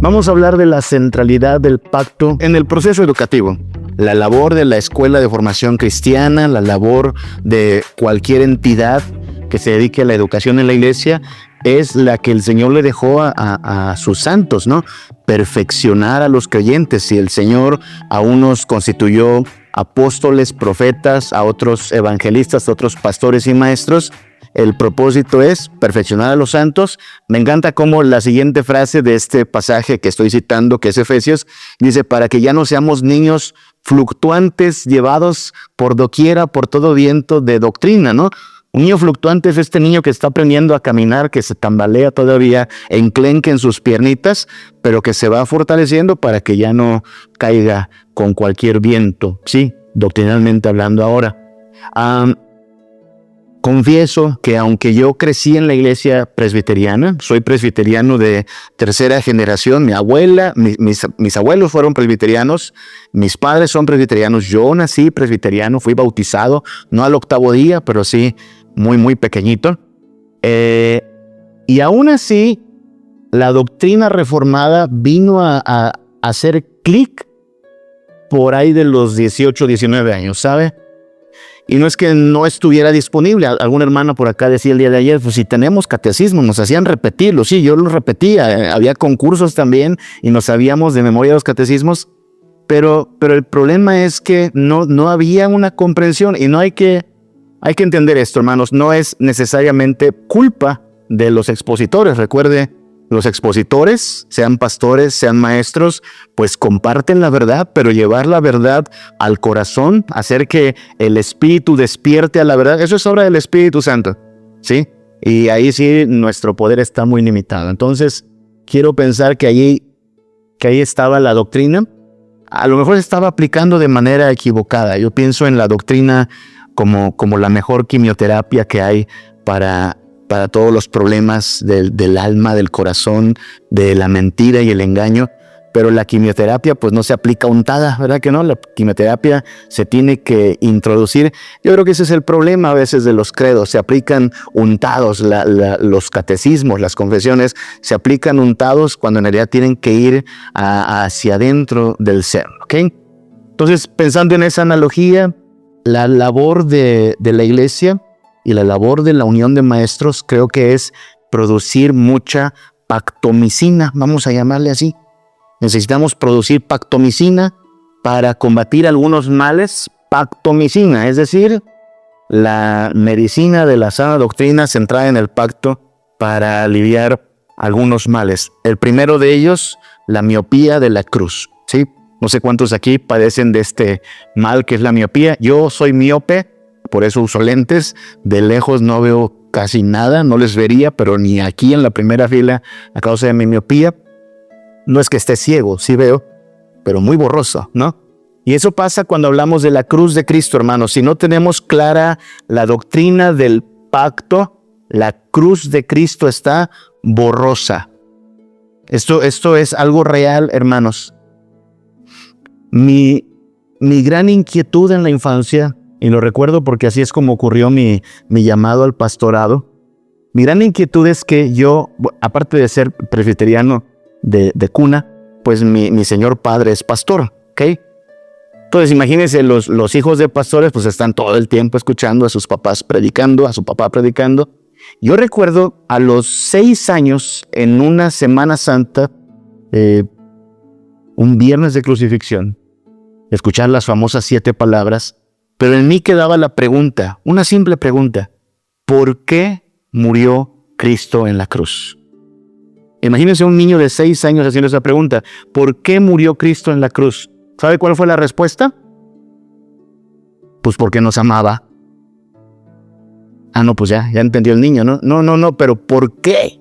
Vamos a hablar de la centralidad del pacto en el proceso educativo. La labor de la Escuela de Formación Cristiana, la labor de cualquier entidad que se dedique a la educación en la iglesia, es la que el Señor le dejó a sus santos, ¿no? Perfeccionar a los creyentes. Si el Señor a unos constituyó apóstoles, profetas, a otros evangelistas, a otros pastores y maestros, el propósito es perfeccionar a los santos. Me encanta cómo la siguiente frase de este pasaje que estoy citando, que es Efesios, dice, para que ya no seamos niños fluctuantes, llevados por doquiera, por todo viento de doctrina, ¿no? Un niño fluctuante es este niño que está aprendiendo a caminar, que se tambalea todavía, enclenque en sus piernitas, pero que se va fortaleciendo para que ya no caiga con cualquier viento, sí, doctrinalmente hablando ahora. Confieso que aunque yo crecí en la iglesia presbiteriana, soy presbiteriano de tercera generación, mi abuela, mis abuelos fueron presbiterianos, mis padres son presbiterianos, yo nací presbiteriano, fui bautizado, no al 8º día, pero sí muy pequeñito. Y aún así, la doctrina reformada vino a hacer clic por ahí de los 18, 19 años, ¿sabe? Y no es que no estuviera disponible. Algún hermano por acá decía el día de ayer, pues si tenemos catecismo, nos hacían repetirlo. Sí, yo lo repetía. Había concursos también y nos sabíamos de memoria los catecismos. Pero el problema es que no había una comprensión. Y no hay que entender esto, hermanos. No es necesariamente culpa de los expositores. Recuerde, los expositores, sean pastores, sean maestros, pues comparten la verdad, pero llevar la verdad al corazón, hacer que el Espíritu despierte a la verdad, eso es obra del Espíritu Santo, ¿sí? Y ahí sí nuestro poder está muy limitado. Entonces, quiero pensar que ahí estaba la doctrina. A lo mejor se estaba aplicando de manera equivocada. Yo pienso en la doctrina como la mejor quimioterapia que hay para todos los problemas del alma, del corazón, de la mentira y el engaño. Pero la quimioterapia pues no se aplica untada, ¿verdad que no? La quimioterapia se tiene que introducir. Yo creo que ese es el problema a veces de los credos. Se aplican untados, los catecismos, las confesiones, se aplican untados cuando en realidad tienen que ir hacia adentro del ser, ¿ok? Entonces, pensando en esa analogía, la labor de la iglesia y la labor de la unión de maestros creo que es producir mucha pactomicina, vamos a llamarle así. Necesitamos producir pactomicina para combatir algunos males. Pactomicina, es decir, la medicina de la sana doctrina centrada en el pacto para aliviar algunos males. El primero de ellos, la miopía de la cruz, ¿sí? No sé cuántos aquí padecen de este mal que es la miopía. Yo soy miope. Por eso uso lentes, de lejos no veo casi nada, no les vería, pero ni aquí en la primera fila a causa de mi miopía. No es que esté ciego, sí veo, pero muy borroso, ¿no? Y eso pasa cuando hablamos de la cruz de Cristo, hermanos. Si no tenemos clara la doctrina del pacto, la cruz de Cristo está borrosa. Esto es algo real, hermanos. Mi gran inquietud en la infancia, y lo recuerdo porque así es como ocurrió mi llamado al pastorado. Mi gran inquietud es que yo, aparte de ser presbiteriano de cuna, pues mi señor padre es pastor, ¿ok? Entonces imagínense, los hijos de pastores pues están todo el tiempo escuchando a sus papás predicando, a su papá predicando. Yo recuerdo a los 6 años, en una Semana Santa, un viernes de crucifixión, escuchar las famosas 7 palabras. Pero en mí quedaba la pregunta, una simple pregunta: ¿por qué murió Cristo en la cruz? Imagínense un niño de 6 años haciendo esa pregunta: ¿por qué murió Cristo en la cruz? ¿Sabe cuál fue la respuesta? Pues porque nos amaba. No, pues ya entendió el niño, ¿no? No, pero ¿por qué?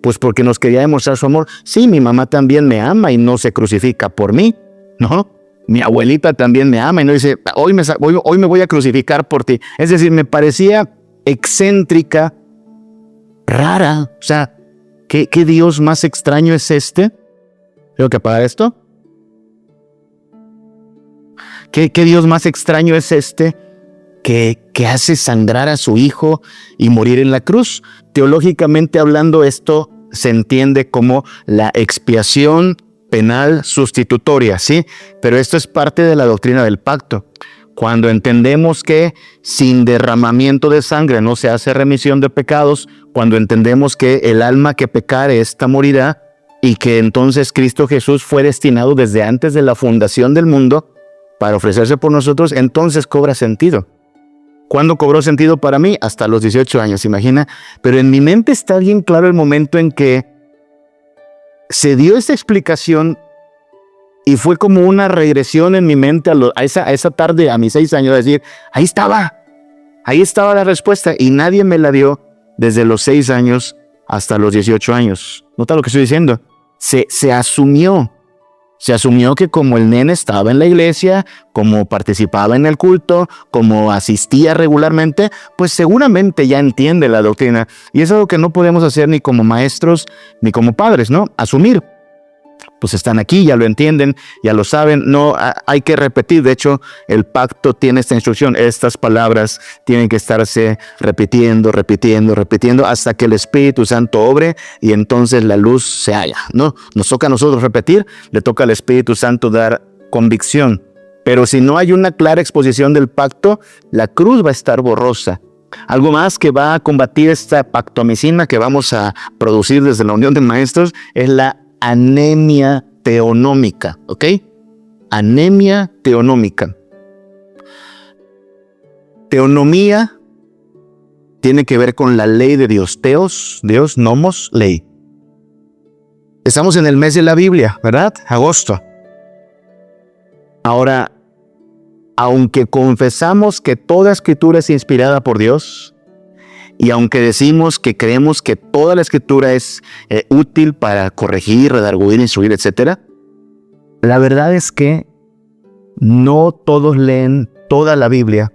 Pues porque nos quería demostrar su amor. Sí, mi mamá también me ama y no se crucifica por mí, ¿no? Mi abuelita también me ama y no dice, hoy me voy a crucificar por ti. Es decir, me parecía excéntrica, rara. O sea, ¿qué Dios más extraño es este? ¿Tengo que apagar esto? ¿Qué Dios más extraño es este que hace sangrar a su hijo y morir en la cruz? Teológicamente hablando, esto se entiende como la expiación penal sustitutoria, ¿sí? Pero esto es parte de la doctrina del pacto. Cuando entendemos que sin derramamiento de sangre no se hace remisión de pecados, cuando entendemos que el alma que pecare, esta morirá, y que entonces Cristo Jesús fue destinado desde antes de la fundación del mundo para ofrecerse por nosotros, entonces cobra sentido. ¿Cuándo cobró sentido para mí? Hasta los 18 años, imagina. Pero en mi mente está bien claro el momento en que se dio esta explicación y fue como una regresión en mi mente a esa tarde, a mis 6 años, de decir, ahí estaba la respuesta, y nadie me la dio desde los 6 años hasta los 18 años. ¿Nota lo que estoy diciendo? Se asumió que como el nene estaba en la iglesia, como participaba en el culto, como asistía regularmente, pues seguramente ya entiende la doctrina. Y es algo que no podemos hacer ni como maestros ni como padres, ¿no? Asumir. Pues están aquí, ya lo entienden, ya lo saben, no hay que repetir. De hecho, el pacto tiene esta instrucción, estas palabras tienen que estarse repitiendo hasta que el Espíritu Santo obre y entonces la luz se halla, ¿no? Nos toca a nosotros repetir, le toca al Espíritu Santo dar convicción. Pero si no hay una clara exposición del pacto, la cruz va a estar borrosa. Algo más que va a combatir esta pactomicina que vamos a producir desde la Unión de Maestros es la anemia teonómica, ¿ok? Anemia teonómica. Teonomía tiene que ver con la ley de Dios. Teos, Dios, nomos, ley. Estamos en el mes de la Biblia, ¿verdad? Agosto. Ahora, aunque confesamos que toda escritura es inspirada por Dios, y aunque decimos que creemos que toda la escritura es útil para corregir, redarguir, instruir, etc., la verdad es que no todos leen toda la Biblia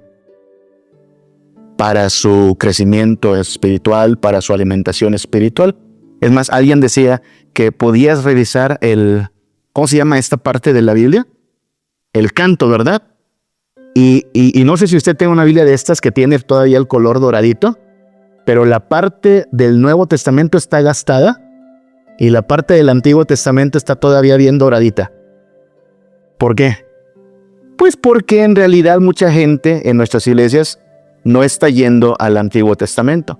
para su crecimiento espiritual, para su alimentación espiritual. Es más, alguien decía que podías revisar ¿cómo se llama esta parte de la Biblia? El canto, ¿verdad? Y no sé si usted tiene una Biblia de estas que tiene todavía el color doradito, pero la parte del Nuevo Testamento está gastada y la parte del Antiguo Testamento está todavía bien doradita. ¿Por qué? Pues porque en realidad mucha gente en nuestras iglesias no está yendo al Antiguo Testamento.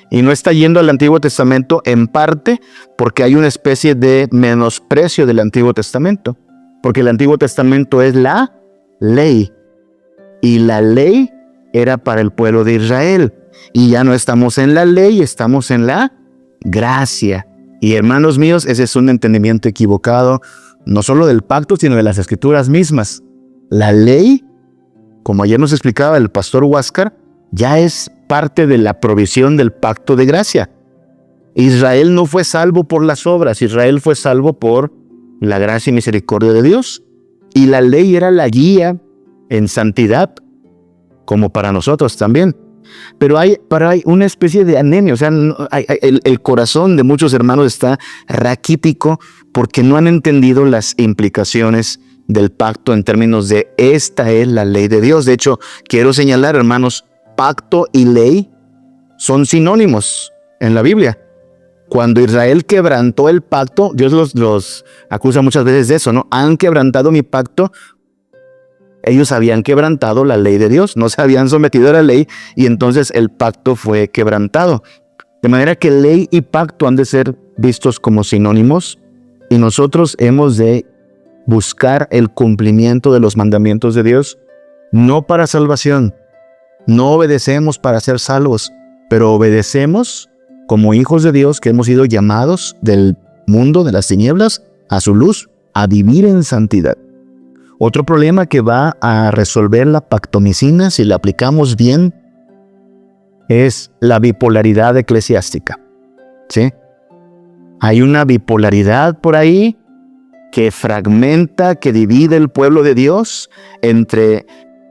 Y no está yendo al Antiguo Testamento en parte porque hay una especie de menosprecio del Antiguo Testamento. Porque el Antiguo Testamento es la ley. Y la ley era para el pueblo de Israel. Y ya no estamos en la ley, estamos en la gracia. Y hermanos míos, ese es un entendimiento equivocado, no solo del pacto, sino de las escrituras mismas. La ley, como ayer nos explicaba el pastor Huáscar, ya es parte de la provisión del pacto de gracia. Israel no fue salvo por las obras, Israel fue salvo por la gracia y misericordia de Dios. Y la ley era la guía en santidad, como para nosotros también. Pero hay una especie de anemia, o sea, el corazón de muchos hermanos está raquítico porque no han entendido las implicaciones del pacto en términos de esta es la ley de Dios. De hecho, quiero señalar, hermanos, pacto y ley son sinónimos en la Biblia. Cuando Israel quebrantó el pacto, Dios los acusa muchas veces de eso, ¿no? Han quebrantado mi pacto. Ellos habían quebrantado la ley de Dios, no se habían sometido a la ley y entonces el pacto fue quebrantado. De manera que ley y pacto han de ser vistos como sinónimos y nosotros hemos de buscar el cumplimiento de los mandamientos de Dios, no para salvación. No obedecemos para ser salvos, pero obedecemos como hijos de Dios que hemos sido llamados del mundo de las tinieblas a su luz, a vivir en santidad. Otro problema que va a resolver la pactomicina, si la aplicamos bien, es la bipolaridad eclesiástica. ¿Sí? Hay una bipolaridad por ahí que fragmenta, que divide el pueblo de Dios entre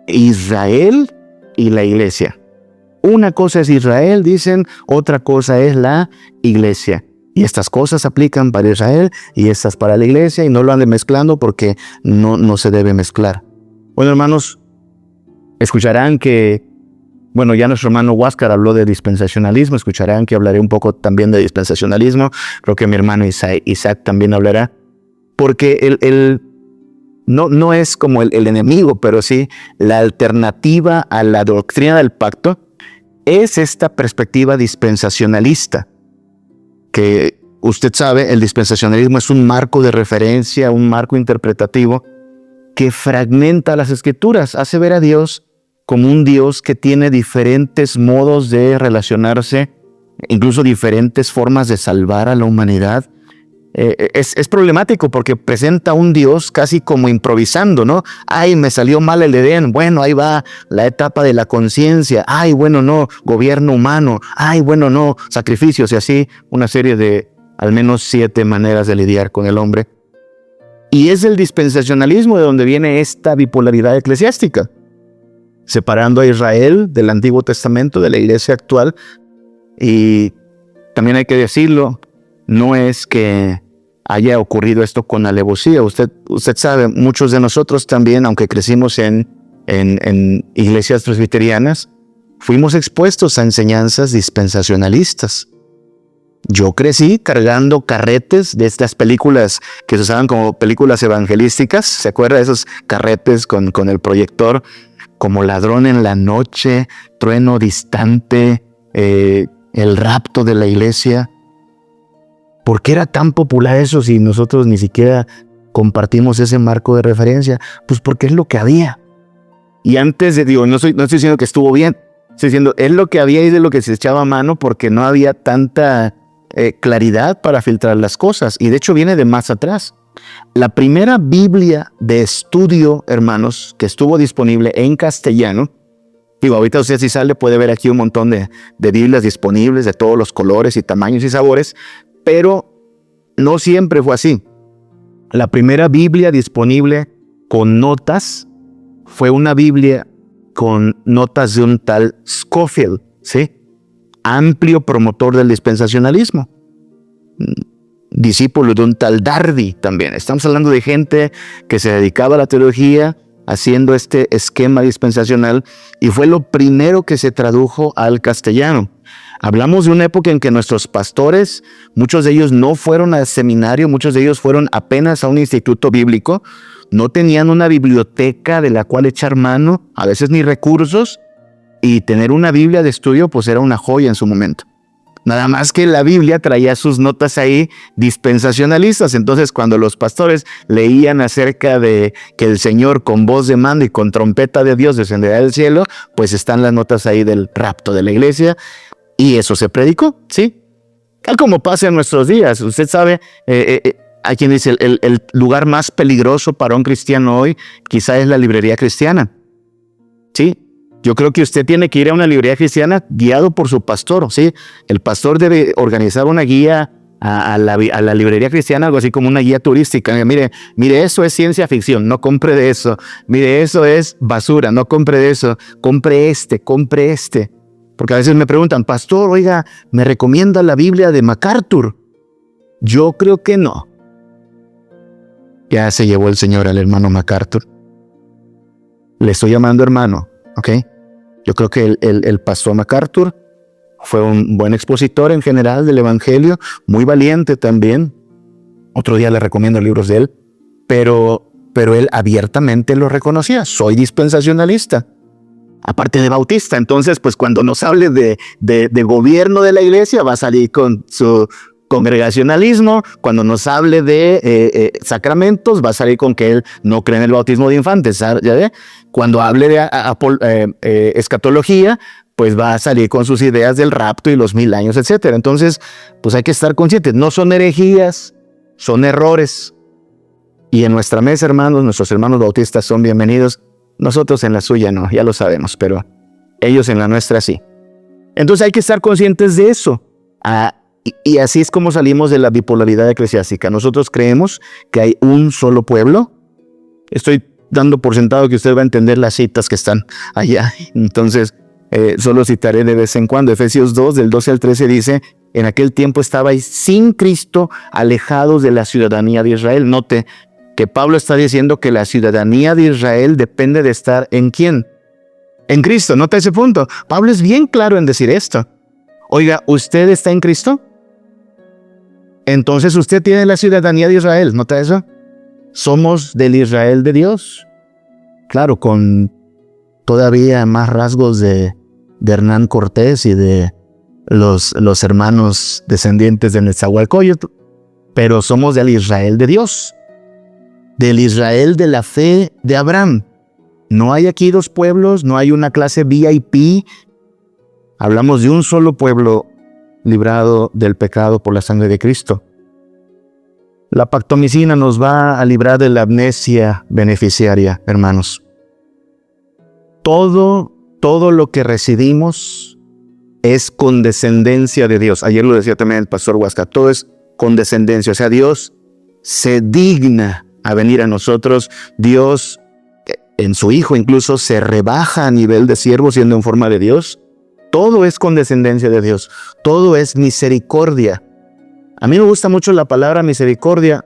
Israel y la iglesia. Una cosa es Israel, dicen, otra cosa es la iglesia. Y estas cosas aplican para Israel y estas para la iglesia y no lo anden mezclando porque no se debe mezclar. Bueno, hermanos, escucharán que Bueno, ya nuestro hermano Huáscar habló de dispensacionalismo, escucharán que hablaré un poco también de dispensacionalismo, creo que mi hermano Isaac también hablará, porque no es como el enemigo, pero sí la alternativa a la doctrina del pacto es esta perspectiva dispensacionalista, que usted sabe, el dispensacionalismo es un marco de referencia, un marco interpretativo que fragmenta las escrituras, hace ver a Dios como un Dios que tiene diferentes modos de relacionarse, incluso diferentes formas de salvar a la humanidad. Es problemático porque presenta a un Dios casi como improvisando, ¿no? Ay, me salió mal el Edén, bueno, ahí va la etapa de la conciencia, ay, bueno, no, gobierno humano, ay, bueno, no, sacrificios y así, una serie de al menos 7 maneras de lidiar con el hombre. Y es el dispensacionalismo de donde viene esta bipolaridad eclesiástica, separando a Israel del Antiguo Testamento, de la iglesia actual. Y también hay que decirlo, no es que haya ocurrido esto con alevosía. Usted sabe, muchos de nosotros también, aunque crecimos en iglesias presbiterianas, fuimos expuestos a enseñanzas dispensacionalistas. Yo crecí cargando carretes de estas películas que se usaban como películas evangelísticas. ¿Se acuerda de esos carretes con el proyector? Como Ladrón en la Noche, Trueno Distante, El Rapto de la Iglesia. ¿Por qué era tan popular eso si nosotros ni siquiera compartimos ese marco de referencia? Pues porque es lo que había. Y antes de, no estoy diciendo que estuvo bien, estoy diciendo, es lo que había y de lo que se echaba a mano porque no había tanta claridad para filtrar las cosas. Y de hecho viene de más atrás. La primera Biblia de estudio, hermanos, que estuvo disponible en castellano, digo, ahorita usted si sale puede ver aquí un montón de Biblias disponibles de todos los colores y tamaños y sabores, pero no siempre fue así. La primera Biblia disponible con notas fue una Biblia con notas de un tal Scofield, ¿sí? Amplio promotor del dispensacionalismo. Discípulo de un tal Darby también. Estamos hablando de gente que se dedicaba a la teología haciendo este esquema dispensacional y fue lo primero que se tradujo al castellano. Hablamos de una época en que nuestros pastores, muchos de ellos no fueron al seminario, muchos de ellos fueron apenas a un instituto bíblico, no tenían una biblioteca de la cual echar mano, a veces ni recursos, y tener una Biblia de estudio pues era una joya en su momento. Nada más que la Biblia traía sus notas ahí dispensacionalistas. Entonces, cuando los pastores leían acerca de que el Señor con voz de mando y con trompeta de Dios descenderá del cielo, pues están las notas ahí del rapto de la iglesia. Y eso se predicó, ¿sí? Tal como pasa en nuestros días. Usted sabe, a quien dice el lugar más peligroso para un cristiano hoy, quizá es la librería cristiana. ¿Sí? Yo creo que usted tiene que ir a una librería cristiana guiado por su pastor, ¿sí? El pastor debe organizar una guía a la librería cristiana, algo así como una guía turística. Mire, eso es ciencia ficción, no compre de eso. Mire, eso es basura, no compre de eso. Compre este. Porque a veces me preguntan, pastor, oiga, ¿me recomienda la Biblia de MacArthur? Yo creo que no. Ya se llevó el Señor al hermano MacArthur. Le estoy llamando hermano, ¿ok? Yo creo que el pastor MacArthur fue un buen expositor en general del evangelio, muy valiente también. Otro día le recomiendo libros de él, pero él abiertamente lo reconocía. Soy dispensacionalista, aparte de bautista. Entonces, pues cuando nos hable de gobierno de la iglesia, va a salir con su congregacionalismo. Cuando nos hable de sacramentos, va a salir con que él no cree en el bautismo de infantes. ¿Ya ve? Cuando hable de escatología, pues va a salir con sus ideas del rapto y los 1000 años, etc. Entonces, pues hay que estar conscientes. No son herejías, son errores. Y en nuestra mesa, hermanos, nuestros hermanos bautistas son bienvenidos. Nosotros en la suya no, ya lo sabemos, pero ellos en la nuestra sí. Entonces hay que estar conscientes de eso. Y así es como salimos de la bipolaridad eclesiástica. Nosotros creemos que hay un solo pueblo. Estoy dando por sentado que usted va a entender las citas que están allá. Entonces, solo citaré de vez en cuando. Efesios 2, del 12 al 13 dice, en aquel tiempo estabais sin Cristo, alejados de la ciudadanía de Israel. Note que Pablo está diciendo que la ciudadanía de Israel depende de estar ¿en quién? En Cristo, nota ese punto. Pablo es bien claro en decir esto. Oiga, ¿usted está en Cristo? Entonces usted tiene la ciudadanía de Israel, ¿nota eso? Somos del Israel de Dios. Claro, con todavía más rasgos de Hernán Cortés y de los hermanos descendientes de Netzahualcóyotl, pero somos del Israel de Dios, del Israel de la fe de Abraham. No hay aquí dos pueblos, no hay una clase VIP. Hablamos de un solo pueblo librado del pecado por la sangre de Cristo. La pactomicina nos va a librar de la amnesia beneficiaria, hermanos. Todo lo que recibimos es condescendencia de Dios. Ayer lo decía también el pastor Huasca, todo es condescendencia. O sea, Dios se digna a venir a nosotros. Dios, en su Hijo incluso, se rebaja a nivel de siervo siendo en forma de Dios. Todo es condescendencia de Dios. Todo es misericordia. A mí me gusta mucho la palabra misericordia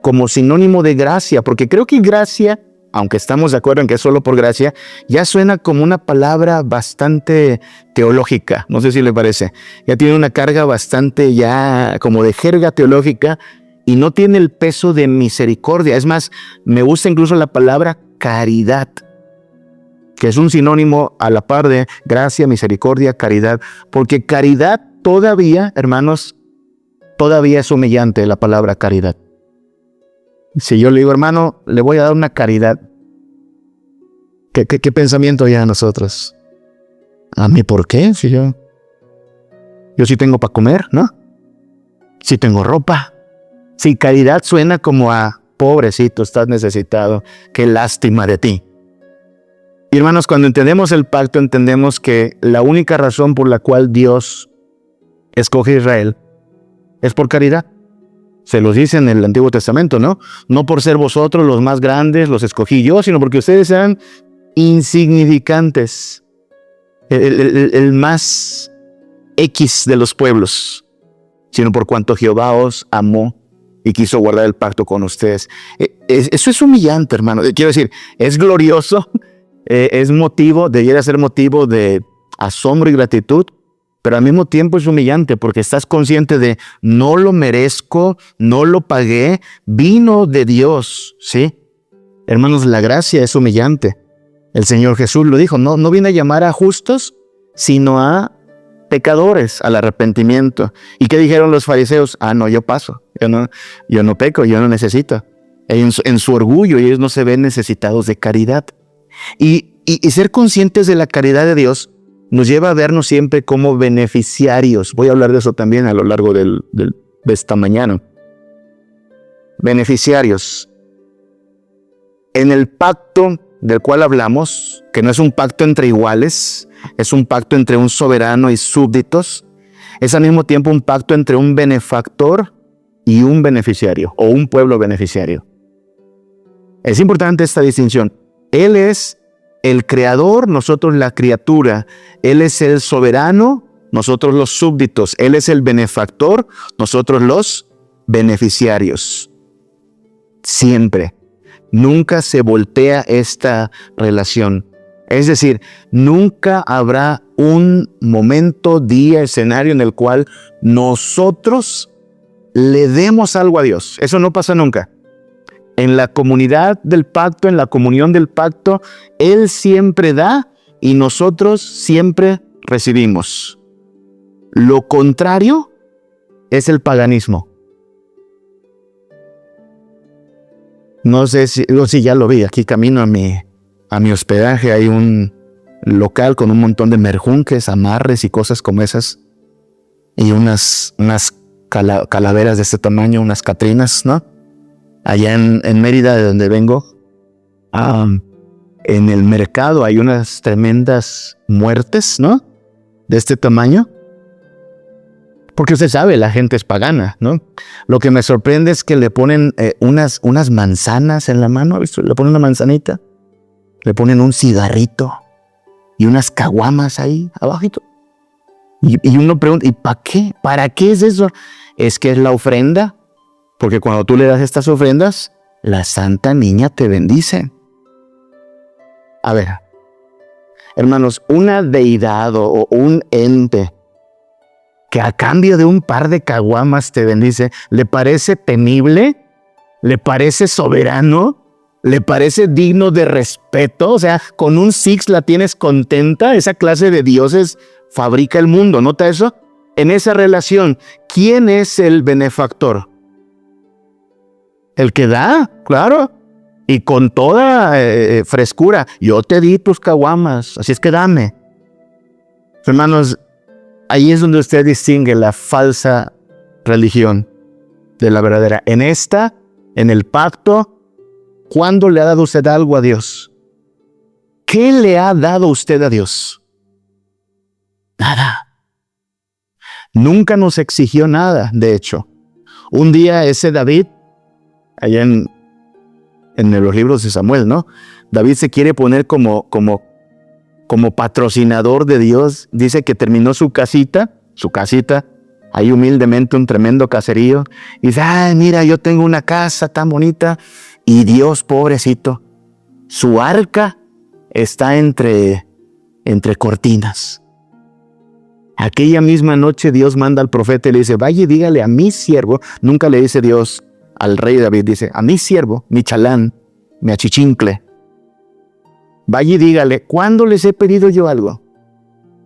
como sinónimo de gracia, porque creo que gracia, aunque estamos de acuerdo en que es solo por gracia, ya suena como una palabra bastante teológica. No sé si le parece. Ya tiene una carga bastante ya como de jerga teológica y no tiene el peso de misericordia. Es más, me gusta incluso la palabra caridad, que es un sinónimo a la par de gracia, misericordia, caridad, porque caridad todavía, hermanos, todavía es humillante la palabra caridad. Si yo le digo, hermano, le voy a dar una caridad, ¿qué pensamiento hay a nosotros? ¿A mí por qué? Si yo sí tengo para comer, ¿no? Sí tengo ropa. Si caridad suena como a pobrecito, estás necesitado, qué lástima de ti. Y hermanos, cuando entendemos el pacto, entendemos que la única razón por la cual Dios escoge a Israel es por caridad. Se los dice en el Antiguo Testamento, ¿no? No por ser vosotros los más grandes, los escogí yo, sino porque ustedes eran insignificantes. El más X de los pueblos, sino por cuanto Jehová os amó y quiso guardar el pacto con ustedes. Eso es humillante, hermano. Quiero decir, es glorioso, debiera ser motivo de asombro y gratitud, pero al mismo tiempo es humillante porque estás consciente de no lo merezco, no lo pagué, vino de Dios, ¿sí? Hermanos, la gracia es humillante. El Señor Jesús lo dijo, no vine a llamar a justos, sino a pecadores, al arrepentimiento. ¿Y qué dijeron los fariseos? No, yo paso, yo no peco, yo no necesito. En su orgullo ellos no se ven necesitados de caridad. Y ser conscientes de la caridad de Dios nos lleva a vernos siempre como beneficiarios. Voy a hablar de eso también a lo largo de esta mañana. Beneficiarios. En el pacto del cual hablamos, que no es un pacto entre iguales, es un pacto entre un soberano y súbditos, es al mismo tiempo un pacto entre un benefactor y un beneficiario, o un pueblo beneficiario. Es importante esta distinción. Él es el creador, nosotros la criatura. Él es el soberano, nosotros los súbditos. Él es el benefactor, nosotros los beneficiarios. Siempre. Nunca se voltea esta relación. Es decir, nunca habrá un momento, día, escenario en el cual nosotros le demos algo a Dios. Eso no pasa nunca. En la comunidad del pacto, en la comunión del pacto, Él siempre da y nosotros siempre recibimos. Lo contrario es el paganismo. No sé si ya lo vi, aquí camino a mi hospedaje, hay un local con un montón de merjunques, amarres y cosas como esas, y unas calaveras de este tamaño, unas catrinas, ¿no? Allá en Mérida, de donde vengo, en el mercado hay unas tremendas muertes, ¿no? De este tamaño. Porque usted sabe, la gente es pagana, ¿no? Lo que me sorprende es que le ponen unas manzanas en la mano, ¿visto? Le ponen una manzanita, le ponen un cigarrito y unas caguamas ahí abajito. Y uno pregunta, ¿y para qué? ¿Para qué es eso? Es que es la ofrenda, porque cuando tú le das estas ofrendas, la Santa Niña te bendice. A ver, hermanos, una deidad o un ente que a cambio de un par de caguamas te bendice, ¿le parece temible? ¿Le parece soberano? ¿Le parece digno de respeto? O sea, con un Six la tienes contenta. Esa clase de dioses fabrica el mundo. ¿Nota eso? En esa relación, ¿quién es el benefactor? El que da, claro. Y con toda frescura. Yo te di tus caguamas, así es que dame. Hermanos, ahí es donde usted distingue la falsa religión de la verdadera. En el pacto, ¿cuándo le ha dado usted algo a Dios? ¿Qué le ha dado usted a Dios? Nada. Nunca nos exigió nada, de hecho. Un día ese David, allá en los libros de Samuel, ¿no? David se quiere poner como patrocinador de Dios. Dice que terminó su casita, ahí humildemente, un tremendo caserío. Y dice, ay, mira, yo tengo una casa tan bonita. Y Dios, pobrecito, su arca está entre cortinas. Aquella misma noche Dios manda al profeta y le dice, vaya y dígale a mi siervo. Nunca le dice Dios al rey David, dice, a mi siervo, mi chalán, mi achichincle. Vaya y dígale, ¿cuándo les he pedido yo algo?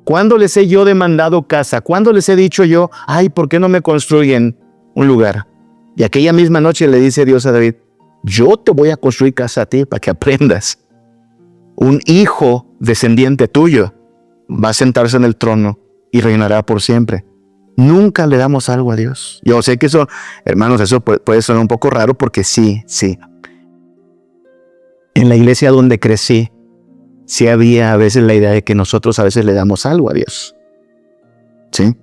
¿Cuándo les he yo demandado casa? ¿Cuándo les he dicho yo, ay, ¿por qué no me construyen un lugar? Y aquella misma noche le dice Dios a David, yo te voy a construir casa a ti para que aprendas. Un hijo descendiente tuyo va a sentarse en el trono y reinará por siempre. Nunca le damos algo a Dios. Yo sé que eso, hermanos, eso puede sonar un poco raro porque sí. En la iglesia donde crecí, sí había a veces la idea de que nosotros a veces le damos algo a Dios. ¿Sí?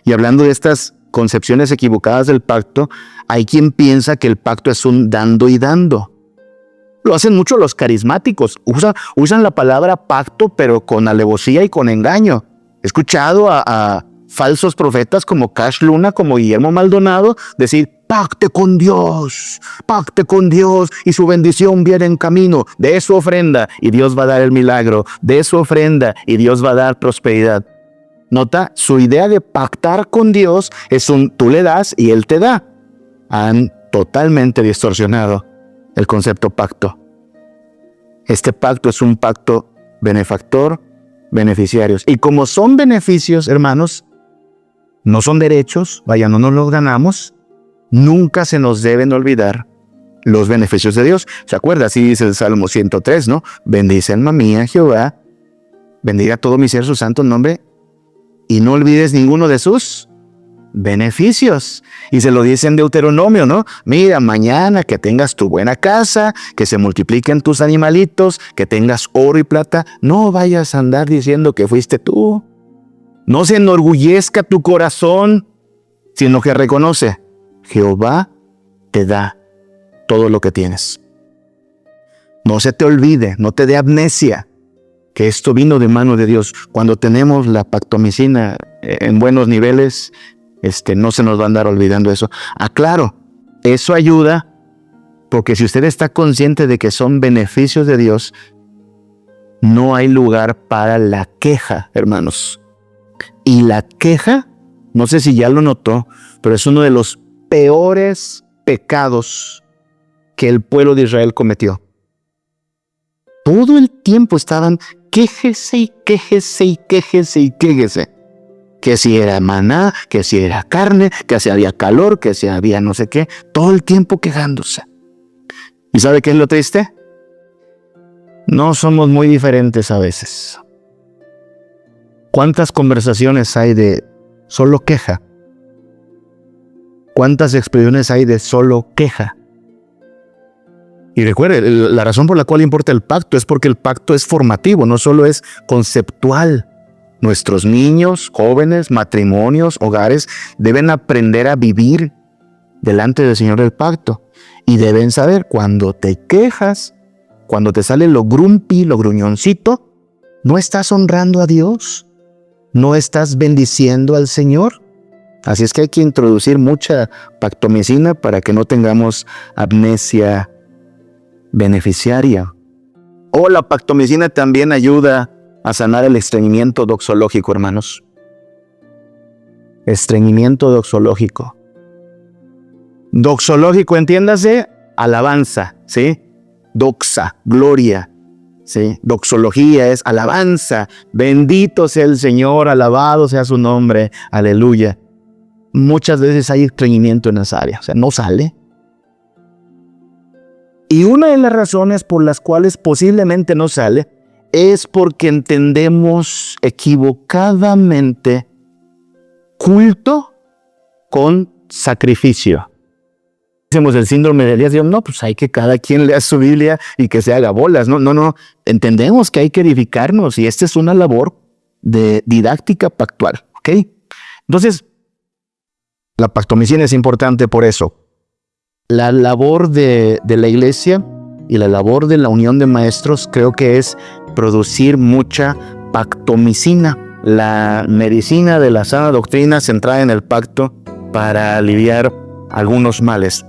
Y hablando de estas concepciones equivocadas del pacto, hay quien piensa que el pacto es un dando y dando. Lo hacen mucho los carismáticos. Usan la palabra pacto, pero con alevosía y con engaño. He escuchado a falsos profetas como Cash Luna, como Guillermo Maldonado, decir, pacte con Dios y su bendición viene en camino. De su ofrenda y Dios va a dar el milagro. De su ofrenda y Dios va a dar prosperidad. Nota, su idea de pactar con Dios es tú le das y Él te da. Han totalmente distorsionado el concepto pacto. Este pacto es un pacto benefactor, beneficiarios. Y como son beneficios, hermanos, no son derechos, vaya, no nos los ganamos, nunca se nos deben olvidar los beneficios de Dios. ¿Se acuerda? Así dice el Salmo 103, ¿no? Bendice alma mía Jehová, bendiga todo mi ser su santo nombre, y no olvides ninguno de sus beneficios. Y se lo dice en Deuteronomio, ¿no? Mira, mañana que tengas tu buena casa, que se multipliquen tus animalitos, que tengas oro y plata, no vayas a andar diciendo que fuiste tú. No se enorgullezca tu corazón, sino que reconoce, Jehová te da todo lo que tienes. No se te olvide, no te dé amnesia, que esto vino de mano de Dios. Cuando tenemos la pactomicina en buenos niveles, no se nos va a andar olvidando eso. Claro, eso ayuda, porque si usted está consciente de que son beneficios de Dios, no hay lugar para la queja, hermanos. Y la queja, no sé si ya lo notó, pero es uno de los peores pecados que el pueblo de Israel cometió. Todo el tiempo estaban quéjese y quéjese y quéjese y quéjese. Que si era maná, que si era carne, que si había calor, que si había no sé qué. Todo el tiempo quejándose. ¿Y sabe qué es lo triste? No somos muy diferentes a veces. ¿Cuántas conversaciones hay de solo queja? ¿Cuántas expresiones hay de solo queja? Y recuerde, la razón por la cual importa el pacto es porque el pacto es formativo, no solo es conceptual. Nuestros niños, jóvenes, matrimonios, hogares deben aprender a vivir delante del Señor del pacto. Y deben saber, cuando te quejas, cuando te sale lo grumpy, lo gruñoncito, no estás honrando a Dios, no estás bendiciendo al Señor. Así es que hay que introducir mucha pactomicina para que no tengamos amnesia beneficiaria. La pactomicina también ayuda a sanar el estreñimiento doxológico, hermanos. Estreñimiento doxológico. Doxológico, entiéndase, alabanza, ¿sí? Doxa, gloria, ¿sí? Doxología es alabanza. Bendito sea el Señor, alabado sea su nombre, aleluya. Muchas veces hay estreñimiento en esa área, o sea, no sale. Y una de las razones por las cuales posiblemente no sale es porque entendemos equivocadamente culto con sacrificio. Decimos el síndrome de Elías, no, pues hay que cada quien lea su Biblia y que se haga bolas. No. Entendemos que hay que edificarnos y esta es una labor de didáctica pactual, ¿ok? Entonces, la pactomicina es importante por eso. La labor de la iglesia y la labor de la unión de maestros creo que es producir mucha pactomicina, la medicina de la sana doctrina centrada en el pacto para aliviar algunos males.